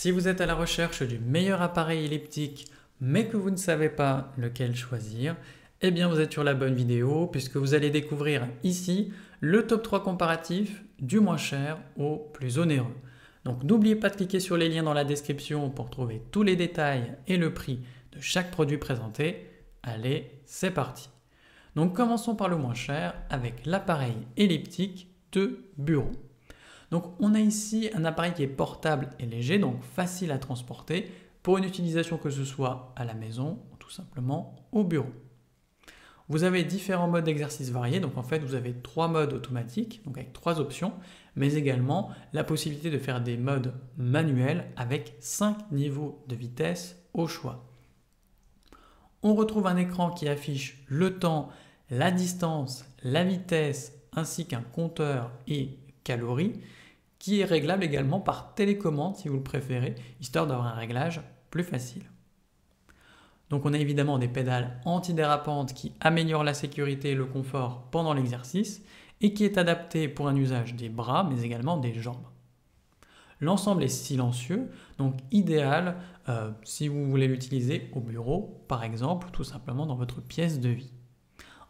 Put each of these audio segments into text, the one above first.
Si vous êtes à la recherche du meilleur appareil elliptique mais que vous ne savez pas lequel choisir, eh bien vous êtes sur la bonne vidéo puisque vous allez découvrir ici le top 3 comparatif du moins cher au plus onéreux. Donc n'oubliez pas de cliquer sur les liens dans la description pour trouver tous les détails et le prix de chaque produit présenté. Allez, c'est parti. Donc commençons par le moins cher avec l'appareil elliptique de bureau. Donc on a ici un appareil qui est portable et léger, donc facile à transporter pour une utilisation que ce soit à la maison ou tout simplement au bureau. Vous avez différents modes d'exercice variés, donc en fait vous avez 3 modes automatiques, donc avec 3 options, mais également la possibilité de faire des modes manuels avec 5 niveaux de vitesse au choix. On retrouve un écran qui affiche le temps, la distance, la vitesse ainsi qu'un compteur et calories qui est réglable également par télécommande si vous le préférez, histoire d'avoir un réglage plus facile. Donc on a évidemment des pédales antidérapantes qui améliorent la sécurité et le confort pendant l'exercice et qui est adapté pour un usage des bras mais également des jambes. L'ensemble est silencieux, donc idéal si vous voulez l'utiliser au bureau par exemple, tout simplement dans votre pièce de vie.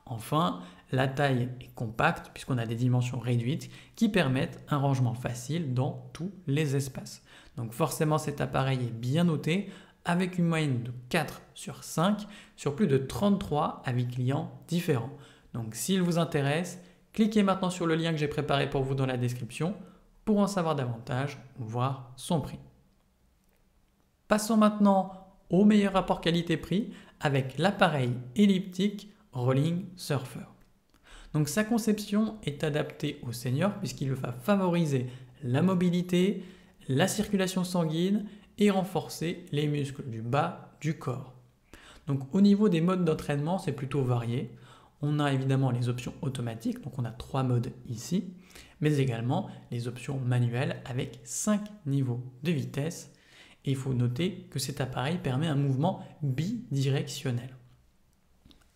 Enfin, la taille est compacte puisqu'on a des dimensions réduites qui permettent un rangement facile dans tous les espaces. Donc forcément cet appareil est bien noté avec une moyenne de 4 sur 5 sur plus de 33 avis clients différents. Donc s'il vous intéresse, cliquez maintenant sur le lien que j'ai préparé pour vous dans la description pour en savoir davantage ou voir son prix. Passons maintenant au meilleur rapport qualité-prix avec l'appareil elliptique Rolling Surfer. Donc sa conception est adaptée aux seniors puisqu'il va favoriser la mobilité, la circulation sanguine et renforcer les muscles du bas du corps. Donc au niveau des modes d'entraînement, c'est plutôt varié. On a évidemment les options automatiques, donc on a 3 modes ici, mais également les options manuelles avec 5 niveaux de vitesse. Et il faut noter que cet appareil permet un mouvement bidirectionnel.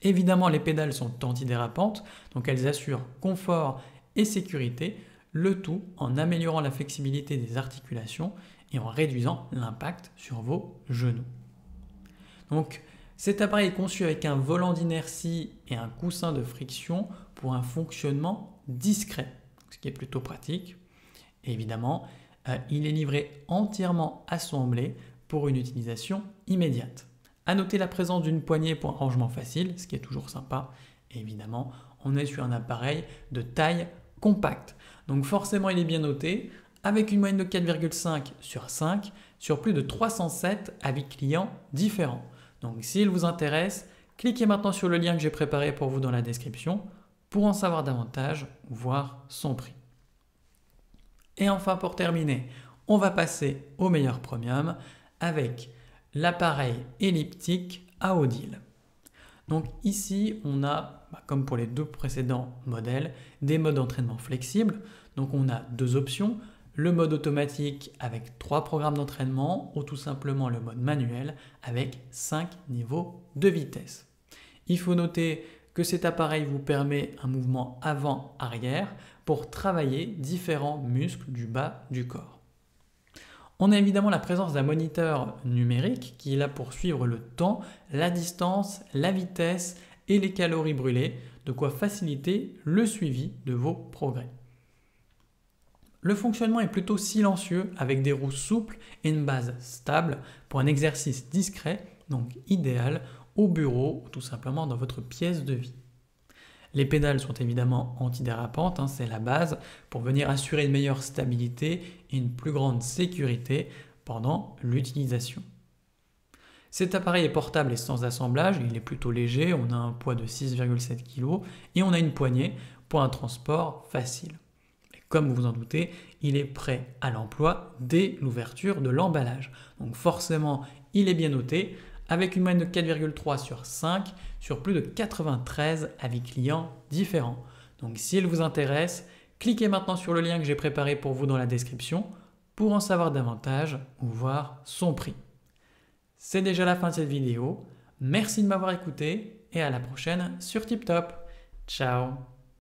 Évidemment, les pédales sont antidérapantes, donc elles assurent confort et sécurité, le tout en améliorant la flexibilité des articulations et en réduisant l'impact sur vos genoux. Donc, cet appareil est conçu avec un volant d'inertie et un coussin de friction pour un fonctionnement discret, ce qui est plutôt pratique. Et évidemment, il est livré entièrement assemblé pour une utilisation immédiate. A noter la présence d'une poignée pour un rangement facile, ce qui est toujours sympa. Et évidemment, on est sur un appareil de taille compacte. Donc forcément, il est bien noté, avec une moyenne de 4,5 sur 5 sur plus de 307 avis clients différents. Donc s'il vous intéresse, cliquez maintenant sur le lien que j'ai préparé pour vous dans la description pour en savoir davantage ou voir son prix. Et enfin pour terminer, on va passer au meilleur premium avec l'appareil elliptique Aodil. Donc ici, on a, comme pour les 2 précédents modèles, des modes d'entraînement flexibles. Donc on a 2 options, le mode automatique avec 3 programmes d'entraînement ou tout simplement le mode manuel avec 5 niveaux de vitesse. Il faut noter que cet appareil vous permet un mouvement avant-arrière pour travailler différents muscles du bas du corps. On a évidemment la présence d'un moniteur numérique qui est là pour suivre le temps, la distance, la vitesse et les calories brûlées, de quoi faciliter le suivi de vos progrès. Le fonctionnement est plutôt silencieux avec des roues souples et une base stable pour un exercice discret, donc idéal au bureau ou tout simplement dans votre pièce de vie. Les pédales sont évidemment antidérapantes, c'est la base pour venir assurer une meilleure stabilité et une plus grande sécurité pendant l'utilisation. Cet appareil est portable et sans assemblage, il est plutôt léger, on a un poids de 6,7 kg et on a une poignée pour un transport facile. Et comme vous vous en doutez, il est prêt à l'emploi dès l'ouverture de l'emballage. Donc forcément, il est bien noté, avec une moyenne de 4,3 sur 5 sur plus de 93 avis clients différents. Donc s'il vous intéresse, cliquez maintenant sur le lien que j'ai préparé pour vous dans la description pour en savoir davantage ou voir son prix. C'est déjà la fin de cette vidéo. Merci de m'avoir écouté et à la prochaine sur TipTop. Ciao!